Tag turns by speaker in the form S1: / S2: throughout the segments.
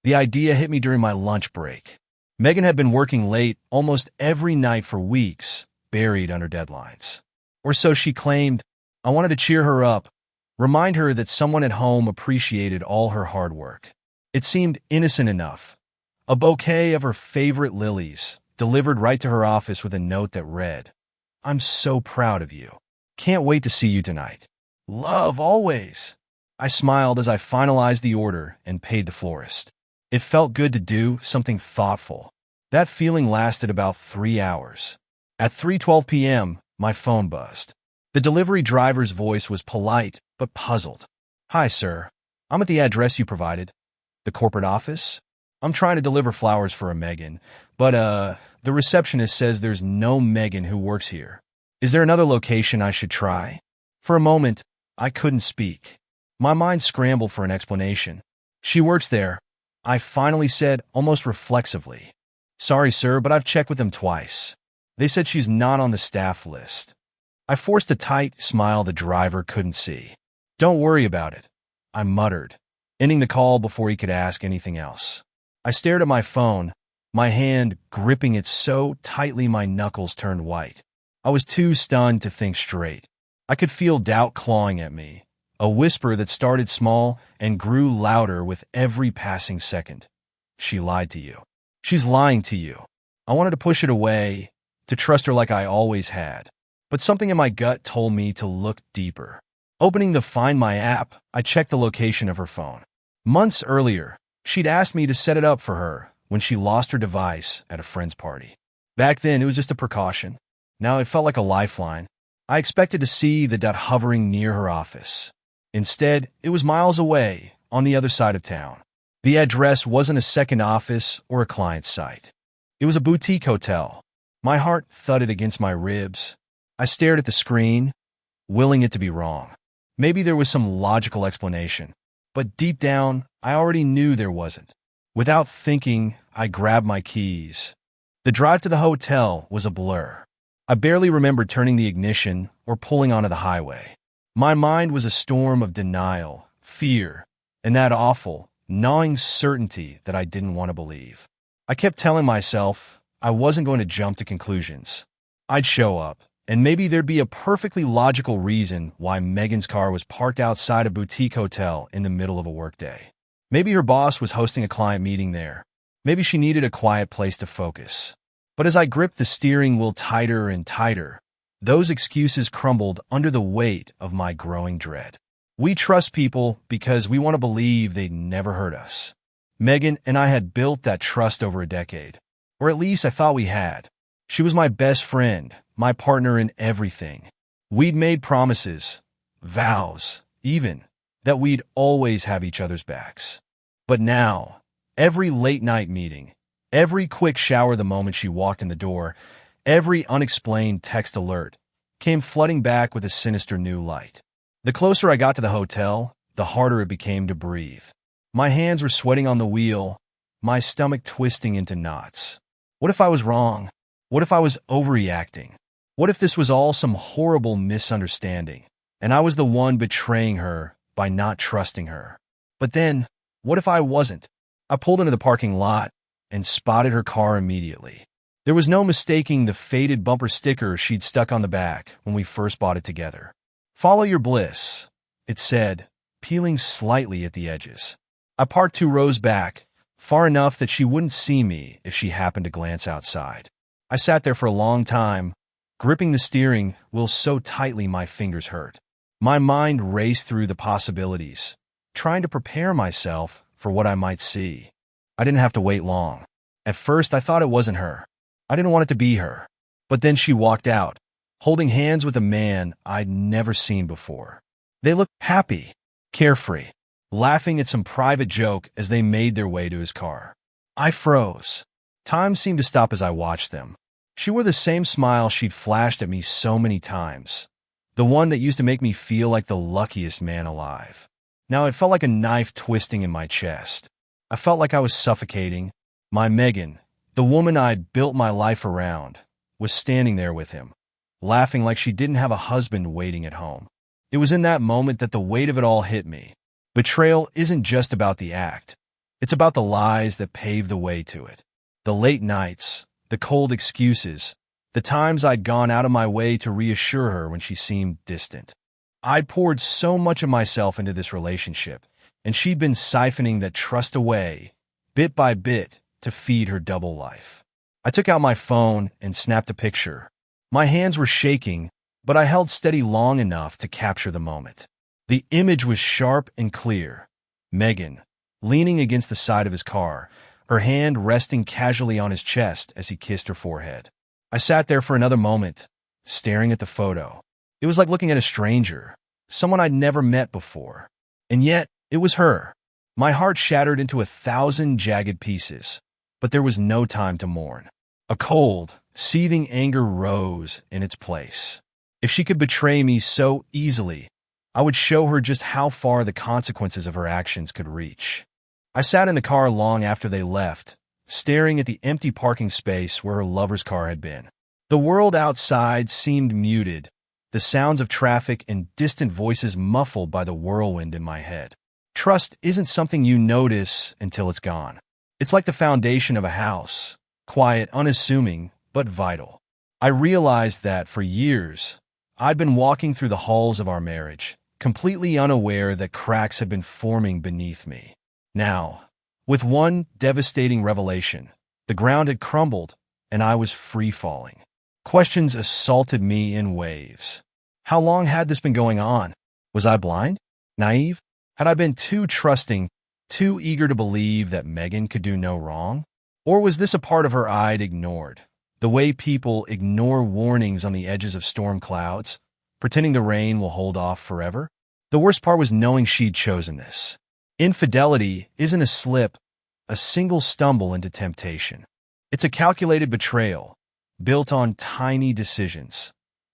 S1: The idea hit me during my lunch break. Megan had been working late almost every night for weeks, buried under deadlines. Or so she claimed. I wanted to cheer her up, remind her that someone at home appreciated all her hard work. It seemed innocent enough. A bouquet of her favorite lilies, delivered right to her office with a note that read, "I'm so proud of you. Can't wait to see you tonight. Love always." I smiled as I finalized the order and paid the florist. It felt good to do something thoughtful. That feeling lasted about 3 hours. At 3:12 p.m., my phone buzzed. The delivery driver's voice was polite but puzzled. "Hi, sir. I'm at the address you provided. The corporate office? I'm trying to deliver flowers for a Megan, but the receptionist says there's no Megan who works here. Is there another location I should try?" For a moment, I couldn't speak. My mind scrambled for an explanation. "She works there," I finally said, almost reflexively. "Sorry, sir, but I've checked with them twice. They said she's not on the staff list." I forced a tight smile the driver couldn't see. "Don't worry about it," I muttered, ending the call before he could ask anything else. I stared at my phone, my hand gripping it so tightly my knuckles turned white. I was too stunned to think straight. I could feel doubt clawing at me, a whisper that started small and grew louder with every passing second. "She lied to you. She's lying to you." I wanted to push it away, to trust her like I always had. But something in my gut told me to look deeper. Opening the Find My app, I checked the location of her phone. Months earlier, she'd asked me to set it up for her when she lost her device at a friend's party. Back then, it was just a precaution. Now it felt like a lifeline. I expected to see the dot hovering near her office. Instead, it was miles away, on the other side of town. The address wasn't a second office or a client site. It was a boutique hotel. My heart thudded against my ribs. I stared at the screen, willing it to be wrong. Maybe there was some logical explanation, but deep down, I already knew there wasn't. Without thinking, I grabbed my keys. The drive to the hotel was a blur. I barely remembered turning the ignition or pulling onto the highway. My mind was a storm of denial, fear, and that awful, gnawing certainty that I didn't want to believe. I kept telling myself I wasn't going to jump to conclusions. I'd show up, and maybe there'd be a perfectly logical reason why Megan's car was parked outside a boutique hotel in the middle of a workday. Maybe her boss was hosting a client meeting there. Maybe she needed a quiet place to focus. But as I gripped the steering wheel tighter and tighter, those excuses crumbled under the weight of my growing dread. We trust people because we want to believe they'd never hurt us. Megan and I had built that trust over a decade. Or at least I thought we had. She was my best friend, my partner in everything. We'd made promises, vows, even, that we'd always have each other's backs. But now, every late-night meeting, every quick shower the moment she walked in the door, every unexplained text alert, came flooding back with a sinister new light. The closer I got to the hotel, the harder it became to breathe. My hands were sweating on the wheel, my stomach twisting into knots. What if I was wrong? What if I was overreacting? What if this was all some horrible misunderstanding, and I was the one betraying her by not trusting her? But then, what if I wasn't? I pulled into the parking lot and spotted her car immediately. There was no mistaking the faded bumper sticker she'd stuck on the back when we first bought it together. "Follow your bliss," it said, peeling slightly at the edges. I parked 2 rows back, far enough that she wouldn't see me if she happened to glance outside. I sat there for a long time, gripping the steering wheel so tightly my fingers hurt. My mind raced through the possibilities, trying to prepare myself for what I might see. I didn't have to wait long. At first, I thought it wasn't her. I didn't want it to be her. But then she walked out, holding hands with a man I'd never seen before. They looked happy, carefree, laughing at some private joke as they made their way to his car. I froze. Time seemed to stop as I watched them. She wore the same smile she'd flashed at me so many times, the one that used to make me feel like the luckiest man alive. Now it felt like a knife twisting in my chest. I felt like I was suffocating. My Megan, the woman I'd built my life around, was standing there with him, laughing like she didn't have a husband waiting at home. It was in that moment that the weight of it all hit me. Betrayal isn't just about the act. It's about the lies that paved the way to it. The late nights, the cold excuses, the times I'd gone out of my way to reassure her when she seemed distant. I'd poured so much of myself into this relationship, and she'd been siphoning that trust away, bit by bit, to feed her double life. I took out my phone and snapped a picture. My hands were shaking, but I held steady long enough to capture the moment. The image was sharp and clear. Megan, leaning against the side of his car, her hand resting casually on his chest as he kissed her forehead. I sat there for another moment, staring at the photo. It was like looking at a stranger, someone I'd never met before. And yet, it was her. My heart shattered into 1,000 jagged pieces, but there was no time to mourn. A cold, seething anger rose in its place. If she could betray me so easily, I would show her just how far the consequences of her actions could reach. I sat in the car long after they left, staring at the empty parking space where her lover's car had been. The world outside seemed muted, the sounds of traffic and distant voices muffled by the whirlwind in my head. Trust isn't something you notice until it's gone. It's like the foundation of a house, quiet, unassuming, but vital. I realized that for years, I'd been walking through the halls of our marriage, completely unaware that cracks had been forming beneath me. Now, with one devastating revelation, the ground had crumbled and I was free-falling. Questions assaulted me in waves. How long had this been going on? Was I blind? Naive? Had I been too trusting, too eager to believe that Megan could do no wrong? Or was this a part of her I'd ignored? The way people ignore warnings on the edges of storm clouds, pretending the rain will hold off forever? The worst part was knowing she'd chosen this. Infidelity isn't a slip, a single stumble into temptation. It's a calculated betrayal, built on tiny decisions,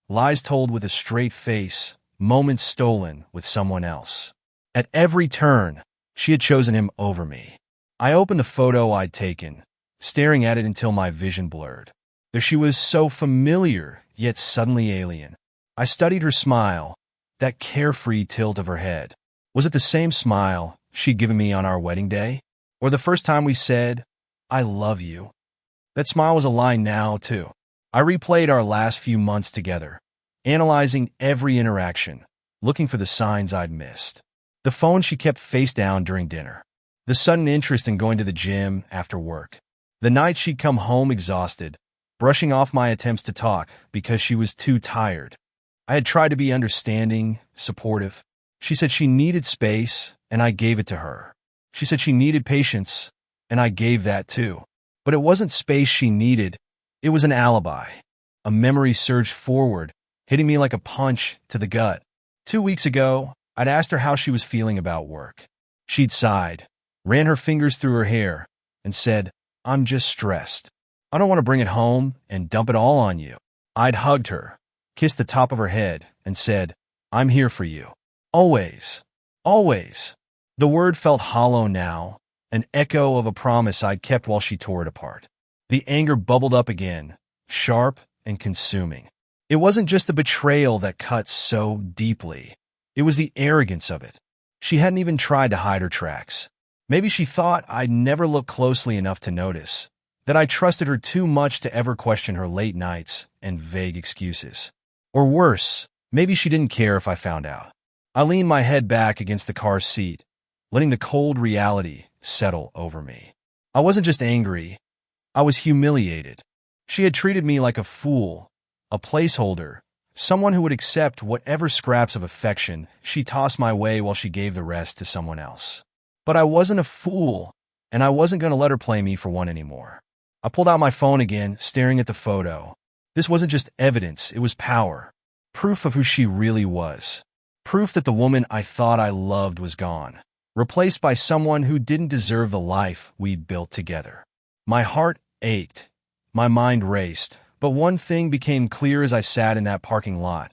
S1: lies told with a straight face, moments stolen with someone else. At every turn, she had chosen him over me. I opened the photo I'd taken, staring at it until my vision blurred. There she was, so familiar, yet suddenly alien. I studied her smile, that carefree tilt of her head. Was it the same smile she'd given me on our wedding day? Or the first time we said, "I love you"? That smile was a lie now, too. I replayed our last few months together, analyzing every interaction, looking for the signs I'd missed. The phone she kept face down during dinner. The sudden interest in going to the gym after work. The night she'd come home exhausted, brushing off my attempts to talk because she was too tired. I had tried to be understanding, supportive. She said she needed space, and I gave it to her. She said she needed patience, and I gave that too. But it wasn't space she needed. It was an alibi. A memory surged forward, hitting me like a punch to the gut. 2 weeks ago, I'd asked her how she was feeling about work. She'd sighed, ran her fingers through her hair, and said, "I'm just stressed. I don't want to bring it home and dump it all on you." I'd hugged her, kissed the top of her head, and said, "I'm here for you. Always. Always." The word felt hollow now, an echo of a promise I'd kept while she tore it apart. The anger bubbled up again, sharp and consuming. It wasn't just the betrayal that cut so deeply. It was the arrogance of it. She hadn't even tried to hide her tracks. Maybe she thought I'd never look closely enough to notice, that I trusted her too much to ever question her late nights and vague excuses. Or worse, maybe she didn't care if I found out. I leaned my head back against the car seat, letting the cold reality settle over me. I wasn't just angry. I was humiliated. She had treated me like a fool, a placeholder, someone who would accept whatever scraps of affection she tossed my way while she gave the rest to someone else. But I wasn't a fool, and I wasn't going to let her play me for one anymore. I pulled out my phone again, staring at the photo. This wasn't just evidence, it was power. Proof of who she really was. Proof that the woman I thought I loved was gone, replaced by someone who didn't deserve the life we'd built together. My heart ached. My mind raced. But one thing became clear as I sat in that parking lot.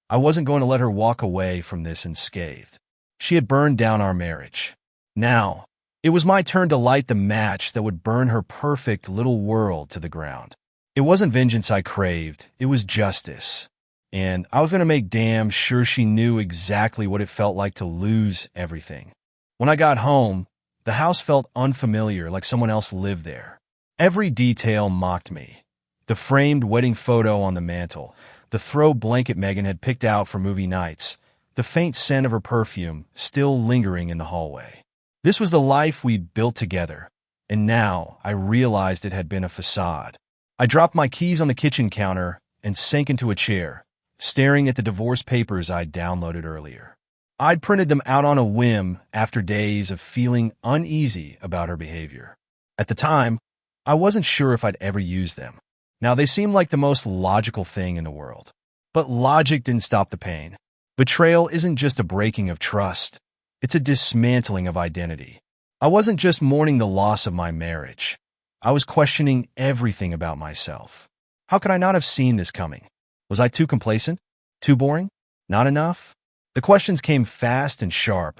S1: I wasn't going to let her walk away from this unscathed. She had burned down our marriage. Now, it was my turn to light the match that would burn her perfect little world to the ground. It wasn't vengeance I craved, it was justice. And I was going to make damn sure she knew exactly what it felt like to lose everything. When I got home, The house felt unfamiliar, like someone else lived there. Every detail mocked me. The framed wedding photo on the mantel, the throw blanket Megan had picked out for movie nights, the faint scent of her perfume still lingering in the hallway. This was the life we'd built together, and now I realized it had been a facade. I dropped my keys on the kitchen counter and sank into a chair, staring at the divorce papers I'd downloaded earlier. I'd printed them out on a whim after days of feeling uneasy about her behavior. At the time, I wasn't sure if I'd ever use them. Now, they seemed like the most logical thing in the world. But logic didn't stop the pain. Betrayal isn't just a breaking of trust. It's a dismantling of identity. I wasn't just mourning the loss of my marriage. I was questioning everything about myself. How could I not have seen this coming? Was I too complacent? Too boring? Not enough? The questions came fast and sharp,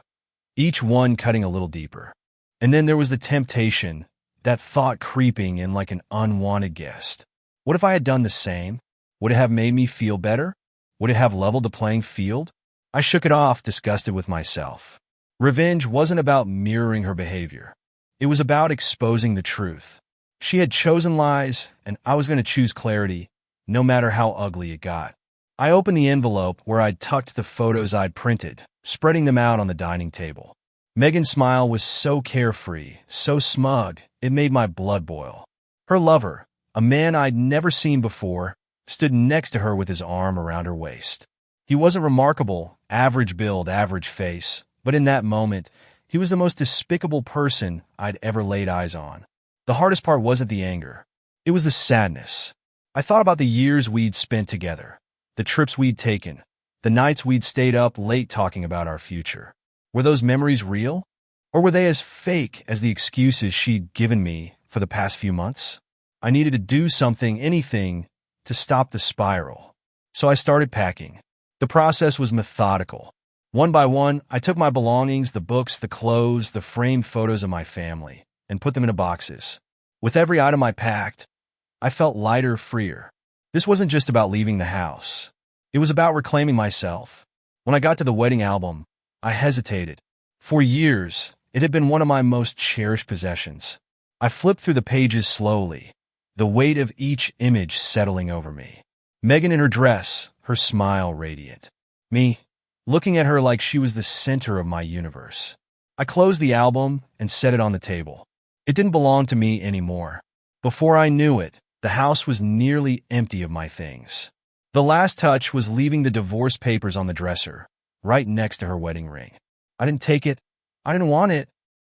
S1: each one cutting a little deeper. And then there was the temptation, that thought creeping in like an unwanted guest. What if I had done the same? Would it have made me feel better? Would it have leveled the playing field? I shook it off, disgusted with myself. Revenge wasn't about mirroring her behavior. It was about exposing the truth. She had chosen lies, and I was going to choose clarity, no matter how ugly it got. I opened the envelope where I'd tucked the photos I'd printed, spreading them out on the dining table. Megan's smile was so carefree, so smug, it made my blood boil. Her lover, a man I'd never seen before, stood next to her with his arm around her waist. He wasn't remarkable, average build, average face, but in that moment, he was the most despicable person I'd ever laid eyes on. The hardest part wasn't the anger. It was the sadness. I thought about the years we'd spent together, the trips we'd taken, the nights we'd stayed up late talking about our future. Were those memories real? Or were they as fake as the excuses she'd given me for the past few months? I needed to do something, anything, to stop the spiral. So I started packing. The process was methodical. One by one, I took my belongings, the books, the clothes, the framed photos of my family, and put them into boxes. With every item I packed, I felt lighter, freer. This wasn't just about leaving the house. It was about reclaiming myself. When I got to the wedding album, I hesitated. For years, it had been one of my most cherished possessions. I flipped through the pages slowly, the weight of each image settling over me. Megan in her dress, her smile radiant. Me, looking at her like she was the center of my universe. I closed the album and set it on the table. It didn't belong to me anymore. Before I knew it, the house was nearly empty of my things. The last touch was leaving the divorce papers on the dresser, right next to her wedding ring. I didn't take it. I didn't want it.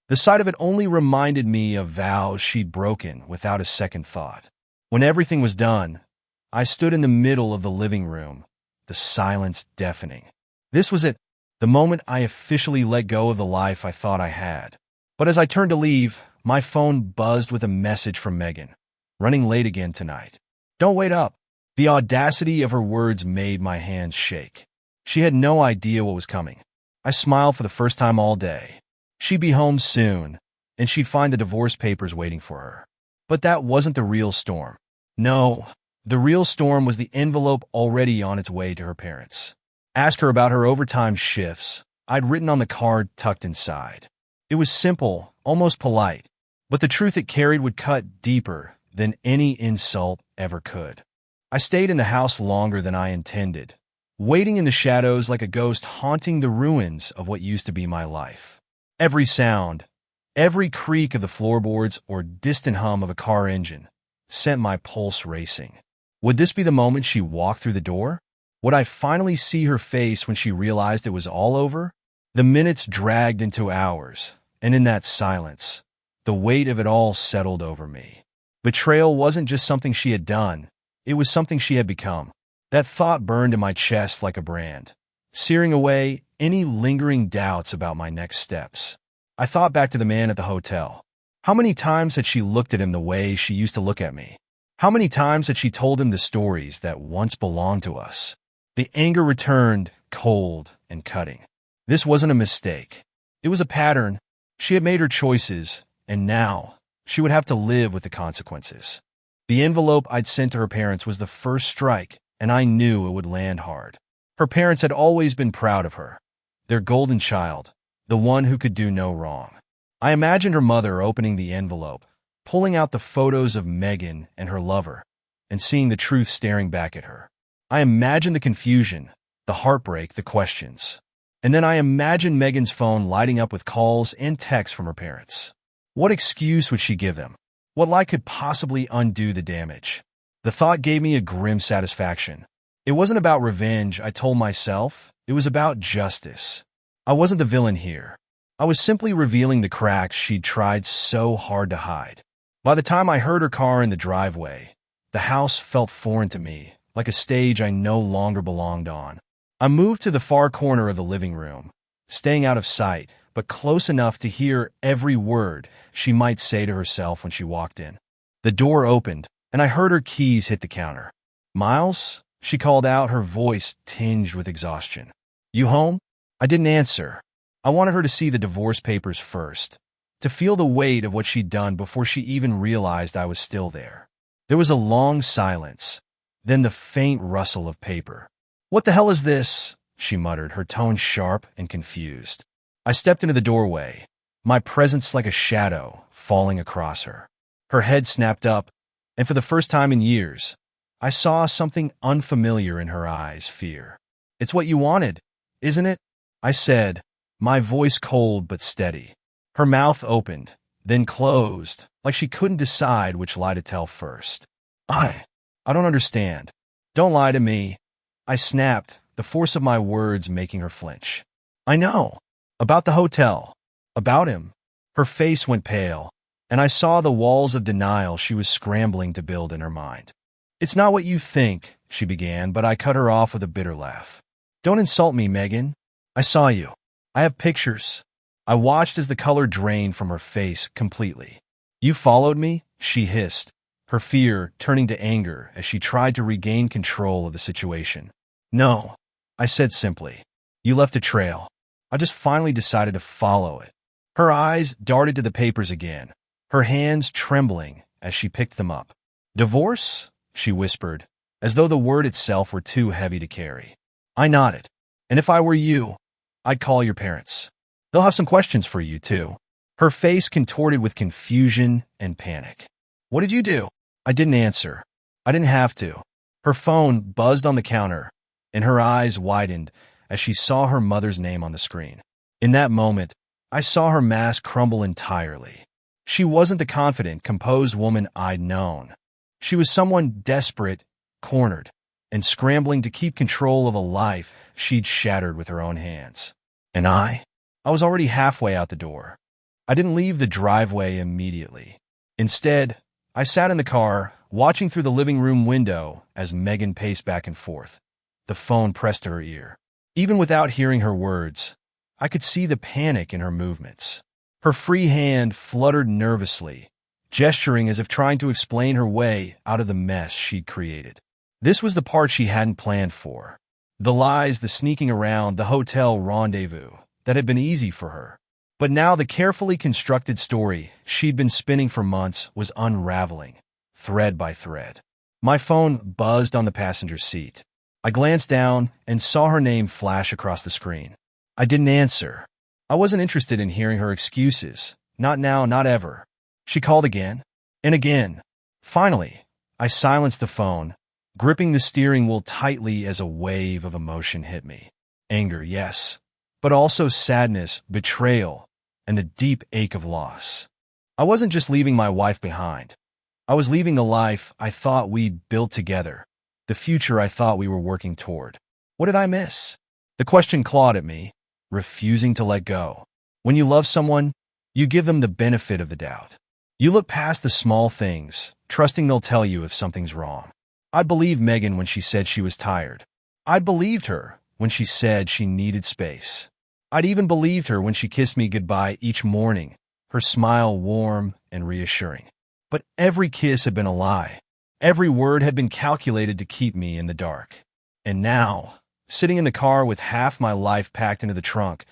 S1: The sight of it only reminded me of vows she'd broken without a second thought. When everything was done, I stood in the middle of the living room, the silence deafening. This was it, the moment I officially let go of the life I thought I had. But as I turned to leave, my phone buzzed with a message from Megan. Running late again tonight. Don't wait up. The audacity of her words made my hands shake. She had no idea what was coming. I smiled for the first time all day. She'd be home soon, and she'd find the divorce papers waiting for her. But that wasn't the real storm. No, the real storm was the envelope already on its way to her parents. Ask her about her overtime shifts. I'd written on the card tucked inside. It was simple, almost polite, but the truth it carried would cut deeper than any insult ever could. I stayed in the house longer than I intended, waiting in the shadows like a ghost haunting the ruins of what used to be my life. Every sound, every creak of the floorboards or distant hum of a car engine sent my pulse racing. Would this be the moment she walked through the door? Would I finally see her face when she realized it was all over? The minutes dragged into hours, and in that silence, the weight of it all settled over me. Betrayal wasn't just something she had done, it was something she had become. That thought burned in my chest like a brand, searing away any lingering doubts about my next steps. I thought back to the man at the hotel. How many times had she looked at him the way she used to look at me? How many times had she told him the stories that once belonged to us? The anger returned, cold and cutting. This wasn't a mistake. It was a pattern. She had made her choices, and now she would have to live with the consequences. The envelope I'd sent to her parents was the first strike, and I knew it would land hard. Her parents had always been proud of her, their golden child, the one who could do no wrong. I imagined her mother opening the envelope, pulling out the photos of Megan and her lover, and seeing the truth staring back at her. I imagined the confusion, the heartbreak, the questions. And then I imagined Megan's phone lighting up with calls and texts from her parents. What excuse would she give them? What lie could possibly undo the damage? The thought gave me a grim satisfaction. It wasn't about revenge, I told myself. It was about justice. I wasn't the villain here. I was simply revealing the cracks she'd tried so hard to hide. By the time I heard her car in the driveway, the house felt foreign to me, like a stage I no longer belonged on. I moved to the far corner of the living room, staying out of sight, but close enough to hear every word she might say to herself when she walked in. The door opened, and I heard her keys hit the counter. "Miles?" she called out, her voice tinged with exhaustion. "You home?" I didn't answer. I wanted her to see the divorce papers first, to feel the weight of what she'd done before she even realized I was still there. There was a long silence, then the faint rustle of paper. "What the hell is this?" she muttered, her tone sharp and confused. I stepped into the doorway, my presence like a shadow falling across her. Her head snapped up, and for the first time in years, I saw something unfamiliar in her eyes, fear. "It's what you wanted, isn't it?" I said, my voice cold but steady. Her mouth opened, then closed, like she couldn't decide which lie to tell first. I don't understand. Don't lie to me," I snapped, the force of my words making her flinch. "I know. About the hotel. About him." Her face went pale, and I saw the walls of denial she was scrambling to build in her mind. "It's not what you think," she began, but I cut her off with a bitter laugh. "Don't insult me, Megan. I saw you. I have pictures." I watched as the color drained from her face completely. "You followed me?" she hissed, her fear turning to anger as she tried to regain control of the situation. "No," I said simply. "You left a trail. I just finally decided to follow it." Her eyes darted to the papers again, her hands trembling as she picked them up. "Divorce?" she whispered, as though the word itself were too heavy to carry. I nodded. "And if I were you, I'd call your parents. They'll have some questions for you, too." Her face contorted with confusion and panic. "What did you do?" I didn't answer. I didn't have to. Her phone buzzed on the counter, and her eyes widened as she saw her mother's name on the screen. In that moment, I saw her mask crumble entirely. She wasn't the confident, composed woman I'd known. She was someone desperate, cornered, and scrambling to keep control of a life she'd shattered with her own hands. And I was already halfway out the door. I didn't leave the driveway immediately. Instead, I sat in the car, watching through the living room window as Megan paced back and forth, the phone pressed to her ear. Even without hearing her words, I could see the panic in her movements. Her free hand fluttered nervously, gesturing as if trying to explain her way out of the mess she'd created. This was the part she hadn't planned for. The lies, the sneaking around, the hotel rendezvous that had been easy for her. But now the carefully constructed story she'd been spinning for months was unraveling, thread by thread. My phone buzzed on the passenger seat. I glanced down and saw her name flash across the screen. I didn't answer. I wasn't interested in hearing her excuses. Not now, not ever. She called again and again. Finally, I silenced the phone, gripping the steering wheel tightly as a wave of emotion hit me. Anger, yes, but also sadness, betrayal, and the deep ache of loss. I wasn't just leaving my wife behind. I was leaving the life I thought we'd built together, the future I thought we were working toward. What did I miss? The question clawed at me, refusing to let go. When you love someone, you give them the benefit of the doubt. You look past the small things, trusting they'll tell you if something's wrong. I believed Megan when she said she was tired. I believed her when she said she needed space. I'd even believed her when she kissed me goodbye each morning, her smile warm and reassuring. But every kiss had been a lie. Every word had been calculated to keep me in the dark. And now, sitting in the car with half my life packed into the trunk,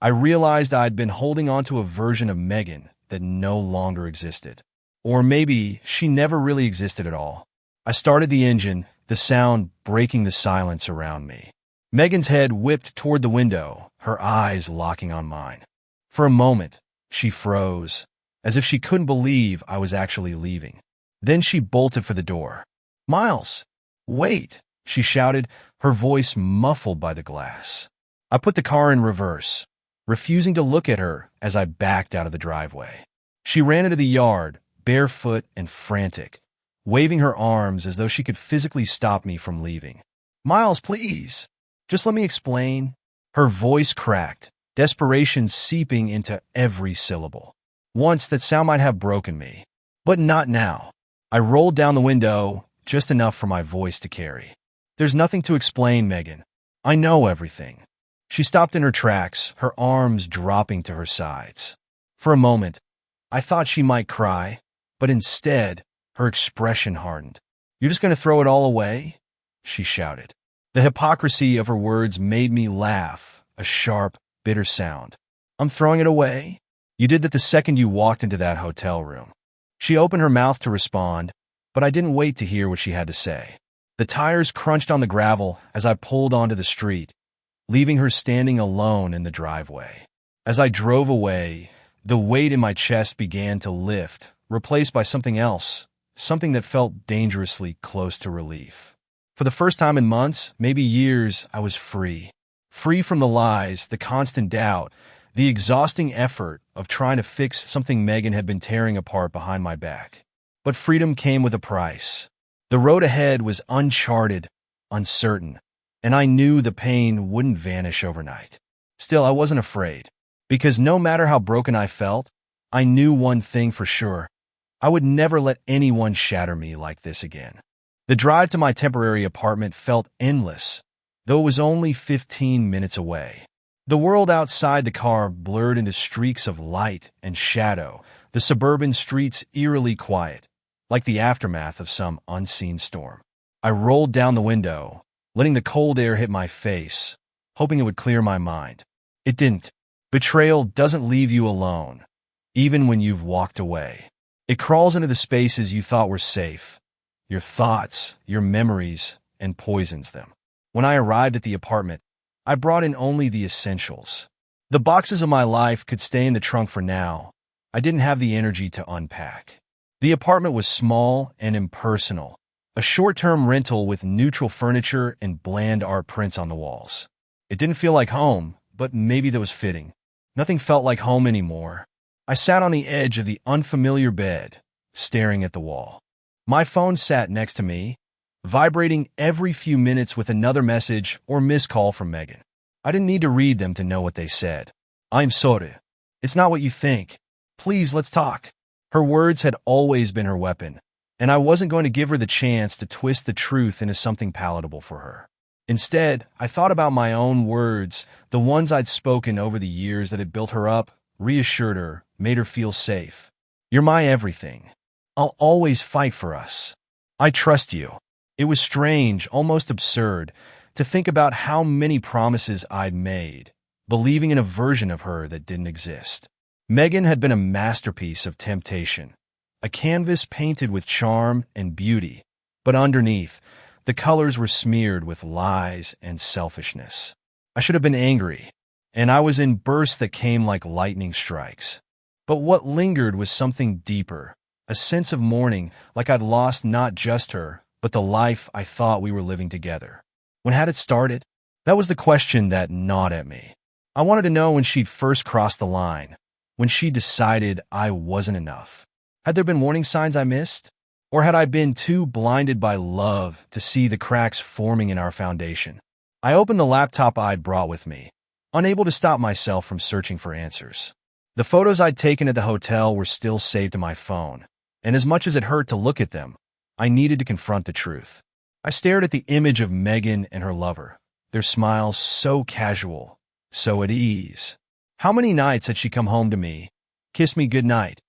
S1: I realized I'd been holding on to a version of Megan that no longer existed. Or maybe she never really existed at all. I started the engine, the sound breaking the silence around me. Megan's head whipped toward the window, her eyes locking on mine. For a moment, She froze, as if she couldn't believe I was actually leaving. Then she bolted for the door. "Miles, wait," she shouted, her voice muffled by the glass. I put the car in reverse, refusing to look at her as I backed out of the driveway. She ran into the yard, barefoot and frantic, waving her arms as though she could physically stop me from leaving. "Miles, please. Just let me explain." Her voice cracked, desperation seeping into every syllable. Once that sound might have broken me, but not now. I rolled down the window, just enough for my voice to carry. "There's nothing to explain, Megan. I know everything." She stopped in her tracks, her arms dropping to her sides. For a moment, I thought she might cry, but instead, her expression hardened. "You're just going to throw it all away?" she shouted. The hypocrisy of her words made me laugh, a sharp, bitter sound. "I'm throwing it away? You did that the second you walked into that hotel room." She opened her mouth to respond, but I didn't wait to hear what she had to say. The tires crunched on the gravel as I pulled onto the street, leaving her standing alone in the driveway. As I drove away, the weight in my chest began to lift, replaced by something else, something that felt dangerously close to relief. For the first time in months, maybe years, I was free. Free from the lies, the constant doubt, the exhausting effort of trying to fix something Megan had been tearing apart behind my back. But freedom came with a price. The road ahead was uncharted, uncertain, and I knew the pain wouldn't vanish overnight. Still, I wasn't afraid, because no matter how broken I felt, I knew one thing for sure. I would never let anyone shatter me like this again. The drive to my temporary apartment felt endless, though it was only 15 minutes away. The world outside the car blurred into streaks of light and shadow, the suburban streets eerily quiet, like the aftermath of some unseen storm. I rolled down the window, letting the cold air hit my face, hoping it would clear my mind. It didn't. Betrayal doesn't leave you alone, even when you've walked away. It crawls into the spaces you thought were safe, your thoughts, your memories, and poisons them. When I arrived at the apartment, I brought in only the essentials. The boxes of my life could stay in the trunk for now. I didn't have the energy to unpack. The apartment was small and impersonal, a short-term rental with neutral furniture and bland art prints on the walls. It didn't feel like home, but maybe that was fitting. Nothing felt like home anymore. I sat on the edge of the unfamiliar bed, staring at the wall. My phone sat next to me, vibrating every few minutes with another message or missed call from Megan. I didn't need to read them to know what they said. "I'm sorry. It's not what you think. Please, let's talk." Her words had always been her weapon, and I wasn't going to give her the chance to twist the truth into something palatable for her. Instead, I thought about my own words, the ones I'd spoken over the years that had built her up, reassured her, made her feel safe. "You're my everything. I'll always fight for us. I trust you." It was strange, almost absurd, to think about how many promises I'd made, believing in a version of her that didn't exist. Megan had been a masterpiece of temptation, a canvas painted with charm and beauty, but underneath, the colors were smeared with lies and selfishness. I should have been angry, and I was in bursts that came like lightning strikes. But what lingered was something deeper, a sense of mourning, like I'd lost not just her, but the life I thought we were living together. When had it started? That was the question that gnawed at me. I wanted to know when she'd first crossed the line, when she decided I wasn't enough. Had there been warning signs I missed? Or had I been too blinded by love to see the cracks forming in our foundation? I opened the laptop I'd brought with me, unable to stop myself from searching for answers. The photos I'd taken at the hotel were still saved to my phone, and as much as it hurt to look at them, I needed to confront the truth. I stared at the image of Megan and her lover, their smiles so casual, so at ease. How many nights had she come home to me, kissed me goodnight,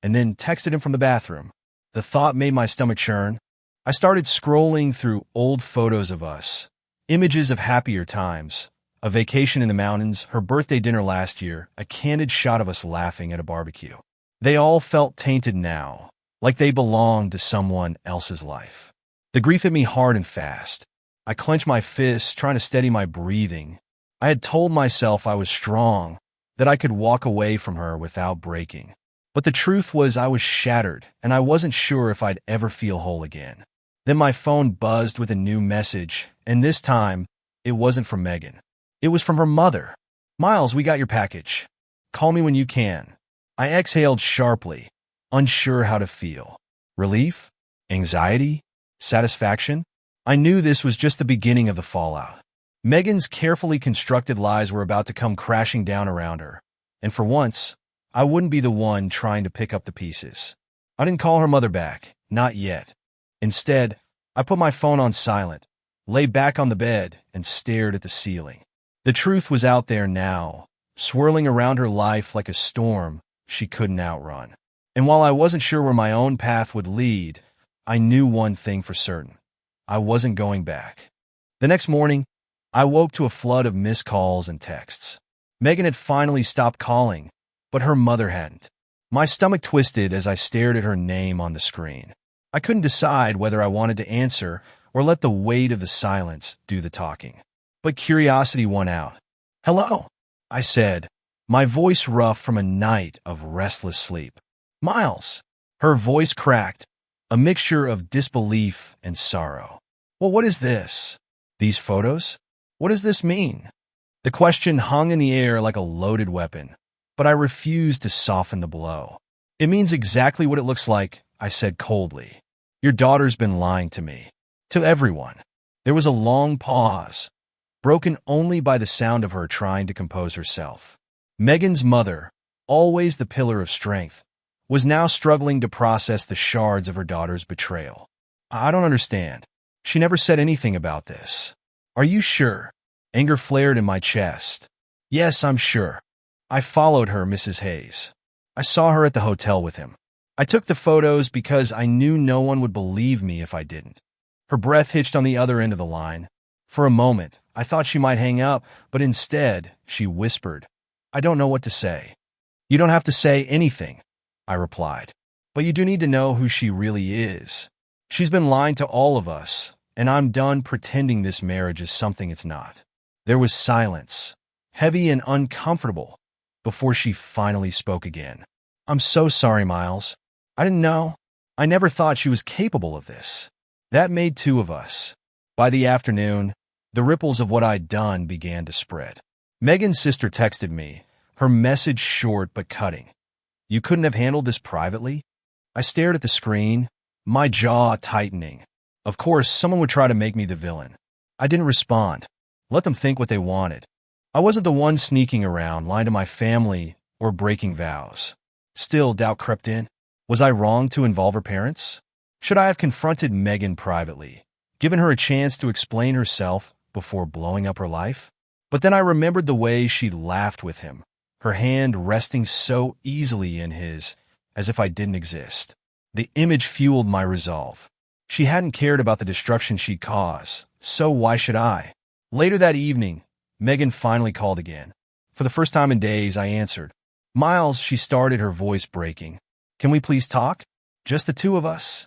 S1: and then texted him from the bathroom? The thought made my stomach churn. I started scrolling through old photos of us, images of happier times, a vacation in the mountains, her birthday dinner last year, a candid shot of us laughing at a barbecue. They all felt tainted now, like they belonged to someone else's life. The grief hit me hard and fast. I clenched my fists, trying to steady my breathing. I had told myself I was strong, that I could walk away from her without breaking. But the truth was I was shattered, and I wasn't sure if I'd ever feel whole again. Then my phone buzzed with a new message, and this time, it wasn't from Megan. It was from her mother. "Miles, we got your package. Call me when you can." I exhaled sharply, unsure how to feel. Relief? Anxiety? Satisfaction? I knew this was just the beginning of the fallout. Megan's carefully constructed lies were about to come crashing down around her, and for once, I wouldn't be the one trying to pick up the pieces. I didn't call her mother back, not yet. Instead, I put my phone on silent, lay back on the bed, and stared at the ceiling. The truth was out there now, swirling around her life like a storm she couldn't outrun. And while I wasn't sure where my own path would lead, I knew one thing for certain. I wasn't going back. The next morning, I woke to a flood of missed calls and texts. Megan had finally stopped calling, but her mother hadn't. My stomach twisted as I stared at her name on the screen. I couldn't decide whether I wanted to answer or let the weight of the silence do the talking. But curiosity won out. "Hello," I said, my voice rough from a night of restless sleep. "Miles." Her voice cracked, a mixture of disbelief and sorrow. "Well, what is this? These photos? What does this mean?" The question hung in the air like a loaded weapon, but I refused to soften the blow. "It means exactly what it looks like," I said coldly. "Your daughter's been lying to me. To everyone." There was a long pause, broken only by the sound of her trying to compose herself. Megan's mother, always the pillar of strength, was now struggling to process the shards of her daughter's betrayal. "I don't understand. She never said anything about this." "Are you sure?" Anger flared in my chest. "Yes, I'm sure. I followed her, Mrs. Hayes. I saw her at the hotel with him. I took the photos because I knew no one would believe me if I didn't." Her breath hitched on the other end of the line. For a moment, I thought she might hang up, but instead, she whispered, "I don't know what to say." "You don't have to say anything," I replied. "But you do need to know who she really is. She's been lying to all of us, and I'm done pretending this marriage is something it's not." There was silence, heavy and uncomfortable, before she finally spoke again. "I'm so sorry, Miles. I didn't know. I never thought she was capable of this." That made two of us. By the afternoon, the ripples of what I'd done began to spread. Megan's sister texted me, her message short but cutting. "You couldn't have handled this privately?" I stared at the screen, my jaw tightening. Of course, someone would try to make me the villain. I didn't respond. Let them think what they wanted. I wasn't the one sneaking around, lying to my family, or breaking vows. Still, doubt crept in. Was I wrong to involve her parents? Should I have confronted Megan privately, given her a chance to explain herself before blowing up her life? But then I remembered the way she'd laughed with him, her hand resting so easily in his, as if I didn't exist. The image fueled my resolve. She hadn't cared about the destruction she'd cause, so why should I? Later that evening, Megan finally called again. For the first time in days, I answered. "Miles," she started, her voice breaking. "Can we please talk? Just the two of us?"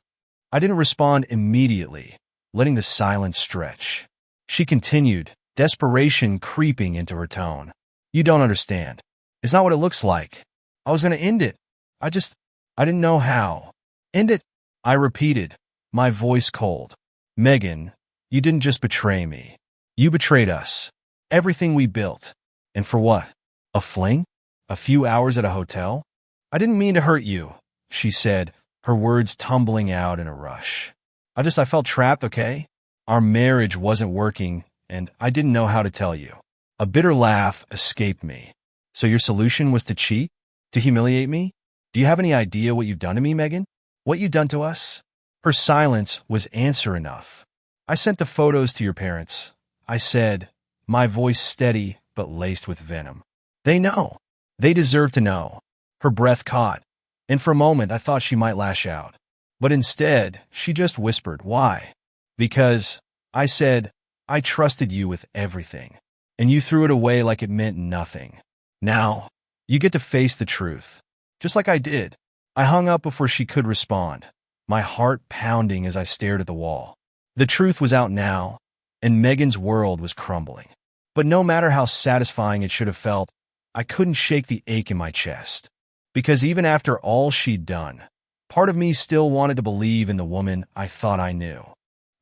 S1: I didn't respond immediately, letting the silence stretch. She continued, desperation creeping into her tone. "You don't understand. It's not what it looks like. I was going to end it. I didn't know how." "End it?" I repeated, my voice cold. "Megan, you didn't just betray me. You betrayed us. Everything we built. And for what? A fling? A few hours at a hotel?" "I didn't mean to hurt you," she said, her words tumbling out in a rush. I felt trapped, okay? Our marriage wasn't working, and I didn't know how to tell you." A bitter laugh escaped me. "So your solution was to cheat? To humiliate me? Do you have any idea what you've done to me, Megan? What you've done to us?" Her silence was answer enough. "I sent the photos to your parents," I said, my voice steady but laced with venom. "They know. They deserve to know." Her breath caught, and for a moment I thought she might lash out. But instead, she just whispered, "Why?" "Because," I said, "I trusted you with everything, and you threw it away like it meant nothing. Now, you get to face the truth, just like I did." I hung up before she could respond, my heart pounding as I stared at the wall. The truth was out now, and Megan's world was crumbling. But no matter how satisfying it should have felt, I couldn't shake the ache in my chest. Because even after all she'd done, part of me still wanted to believe in the woman I thought I knew.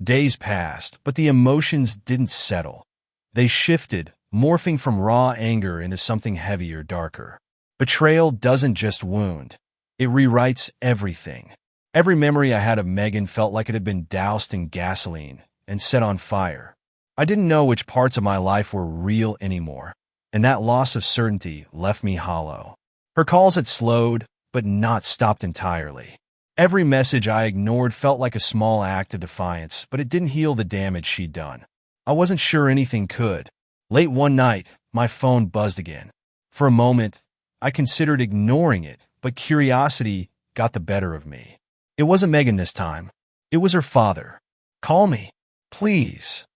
S1: Days passed, but the emotions didn't settle. They shifted, morphing from raw anger into something heavier, darker. Betrayal doesn't just wound. It rewrites everything. Every memory I had of Megan felt like it had been doused in gasoline and set on fire. I didn't know which parts of my life were real anymore, and that loss of certainty left me hollow. Her calls had slowed, but not stopped entirely. Every message I ignored felt like a small act of defiance, but it didn't heal the damage she'd done. I wasn't sure anything could. Late one night, my phone buzzed again. For a moment, I considered ignoring it, but curiosity got the better of me. It wasn't Megan this time. It was her father. "Call me, please."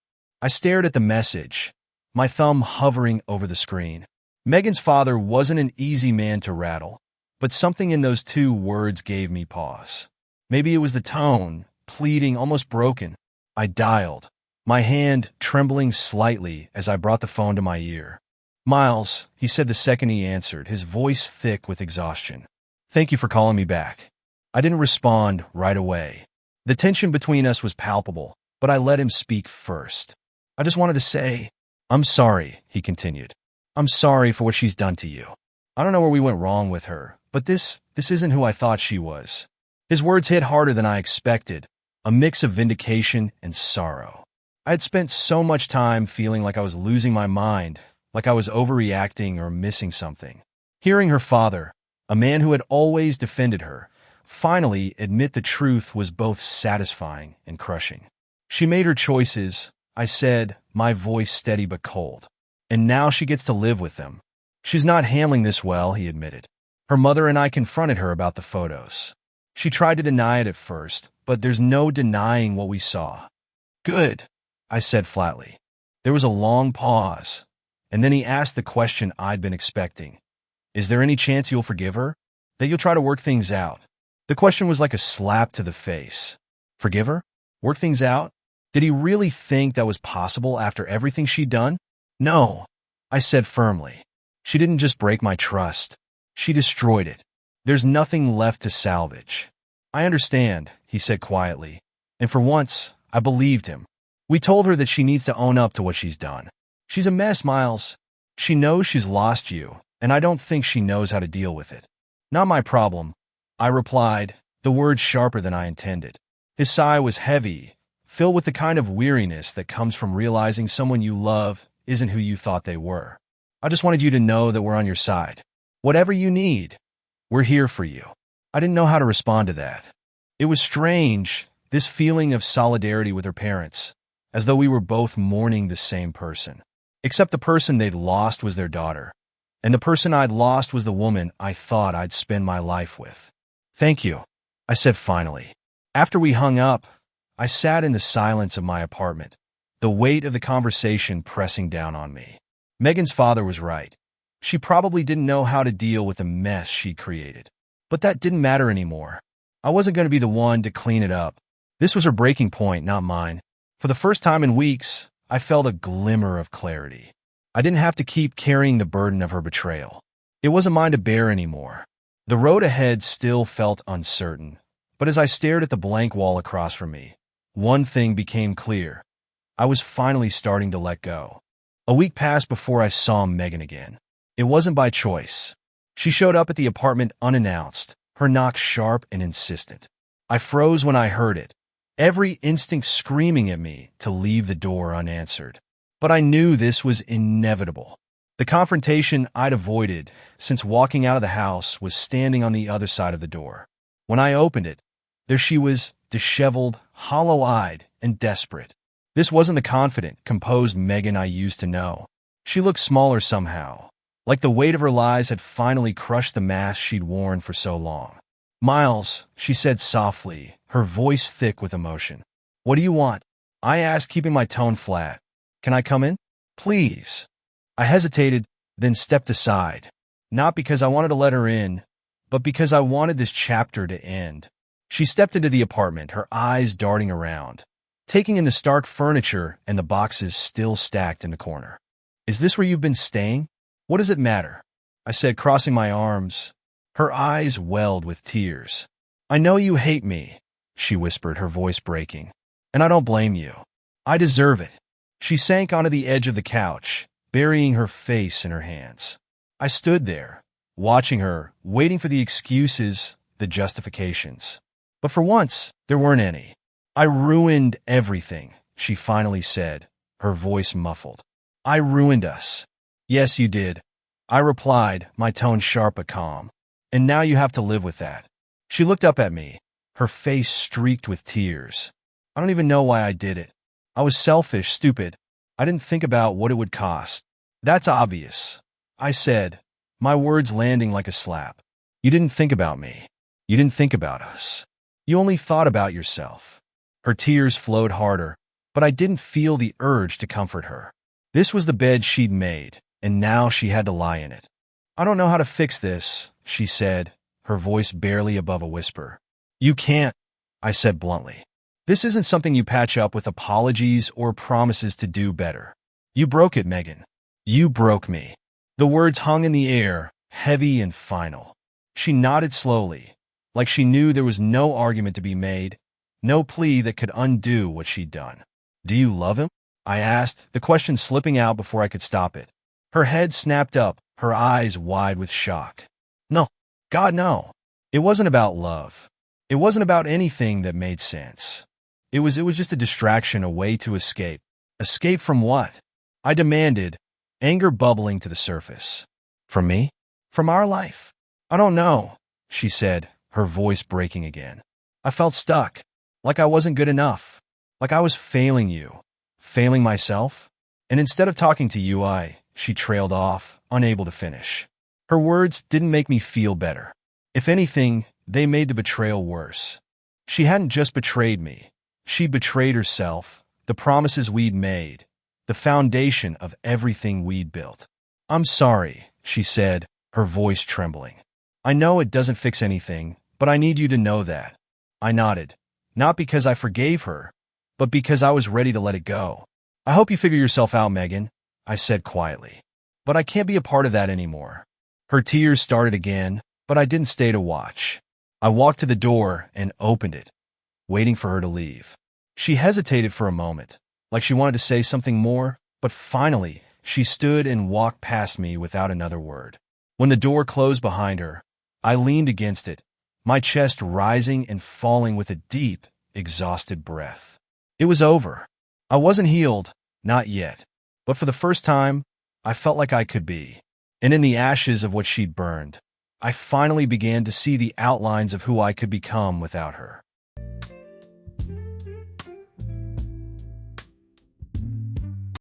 S1: I stared at the message, my thumb hovering over the screen. Megan's father wasn't an easy man to rattle, but something in those two words gave me pause. Maybe it was the tone, pleading, almost broken. I dialed, my hand trembling slightly as I brought the phone to my ear. "Miles," he said the second he answered, his voice thick with exhaustion. "Thank you for calling me back." I didn't respond right away. The tension between us was palpable, but I let him speak first. "I just wanted to say, I'm sorry," he continued. "I'm sorry for what she's done to you. I don't know where we went wrong with her, but this isn't who I thought she was." His words hit harder than I expected, a mix of vindication and sorrow. I had spent so much time feeling like I was losing my mind, like I was overreacting or missing something. Hearing her father, a man who had always defended her, finally admit the truth was both satisfying and crushing. "She made her choices," I said, my voice steady but cold. "And now she gets to live with them. She's not handling this well," he admitted. "Her mother and I confronted her about the photos. She tried to deny it at first, but there's no denying what we saw." "Good," I said flatly. There was a long pause, and then he asked the question I'd been expecting. "Is there any chance you'll forgive her? That you'll try to work things out?" The question was like a slap to the face. Forgive her? Work things out? Did he really think that was possible after everything she'd done? "No," I said firmly. "She didn't just break my trust. She destroyed it. There's nothing left to salvage." "I understand," he said quietly, and for once, I believed him. "We told her that she needs to own up to what she's done. She's a mess, Miles. She knows she's lost you, and I don't think she knows how to deal with it." "Not my problem," I replied, the words sharper than I intended. His sigh was heavy, filled with the kind of weariness that comes from realizing someone you love isn't who you thought they were. "I just wanted you to know that we're on your side. Whatever you need, we're here for you." I didn't know how to respond to that. It was strange, this feeling of solidarity with her parents, as though we were both mourning the same person. Except the person they'd lost was their daughter, and the person I'd lost was the woman I thought I'd spend my life with. "Thank you," I said finally. After we hung up, I sat in the silence of my apartment, the weight of the conversation pressing down on me. Megan's father was right. She probably didn't know how to deal with the mess she'd created. But that didn't matter anymore. I wasn't going to be the one to clean it up. This was her breaking point, not mine. For the first time in weeks, I felt a glimmer of clarity. I didn't have to keep carrying the burden of her betrayal. It wasn't mine to bear anymore. The road ahead still felt uncertain, but as I stared at the blank wall across from me, one thing became clear. I was finally starting to let go. A week passed before I saw Megan again. It wasn't by choice. She showed up at the apartment unannounced, her knock sharp and insistent. I froze when I heard it, every instinct screaming at me to leave the door unanswered. But I knew this was inevitable. The confrontation I'd avoided since walking out of the house was standing on the other side of the door. When I opened it, there she was, disheveled, hollow-eyed, and desperate. This wasn't the confident, composed Megan I used to know. She looked smaller somehow, like the weight of her lies had finally crushed the mask she'd worn for so long. "Miles," she said softly, her voice thick with emotion. "What do you want?" I asked, keeping my tone flat. "Can I come in? Please." I hesitated, then stepped aside, not because I wanted to let her in, but because I wanted this chapter to end. She stepped into the apartment, her eyes darting around, taking in the stark furniture and the boxes still stacked in the corner. "Is this where you've been staying? What does it matter?" I said, crossing my arms. Her eyes welled with tears. I know you hate me, she whispered, her voice breaking. And I don't blame you. I deserve it. She sank onto the edge of the couch, burying her face in her hands. I stood there, watching her, waiting for the excuses, the justifications. But for once, there weren't any. I ruined everything, she finally said, her voice muffled. I ruined us. Yes, you did, I replied, my tone sharp but calm. And now you have to live with that. She looked up at me, her face streaked with tears. I don't even know why I did it. I was selfish, stupid. I didn't think about what it would cost. That's obvious, I said, my words landing like a slap. You didn't think about me. You didn't think about us. You only thought about yourself. Her tears flowed harder, but I didn't feel the urge to comfort her. This was the bed she'd made, and now she had to lie in it. I don't know how to fix this, she said, her voice barely above a whisper. You can't, I said bluntly. This isn't something you patch up with apologies or promises to do better. You broke it, Megan. You broke me. The words hung in the air, heavy and final. She nodded slowly, like she knew there was no argument to be made, no plea that could undo what she'd done. Do you love him? I asked, the question slipping out before I could stop it. Her head snapped up, her eyes wide with shock. No, God, no. It wasn't about love. It wasn't about anything that made sense. It was just a distraction, a way to escape. Escape from what? I demanded, anger bubbling to the surface. From me? From our life? I don't know, she said, her voice breaking again. I felt stuck, like I wasn't good enough, like I was failing you, failing myself. And instead of talking to you, she trailed off, unable to finish. Her words didn't make me feel better. If anything, they made the betrayal worse. She hadn't just betrayed me. She betrayed herself, the promises we'd made, the foundation of everything we'd built. I'm sorry, she said, her voice trembling. I know it doesn't fix anything, but I need you to know that. I nodded, not because I forgave her, but because I was ready to let it go. I hope you figure yourself out, Megan, I said quietly. But I can't be a part of that anymore. Her tears started again, but I didn't stay to watch. I walked to the door and opened it, waiting for her to leave. She hesitated for a moment, like she wanted to say something more, but finally, she stood and walked past me without another word. When the door closed behind her, I leaned against it, my chest rising and falling with a deep, exhausted breath. It was over. I wasn't healed, not yet, but for the first time, I felt like I could be. And in the ashes of what she'd burned, I finally began to see the outlines of who I could become without her.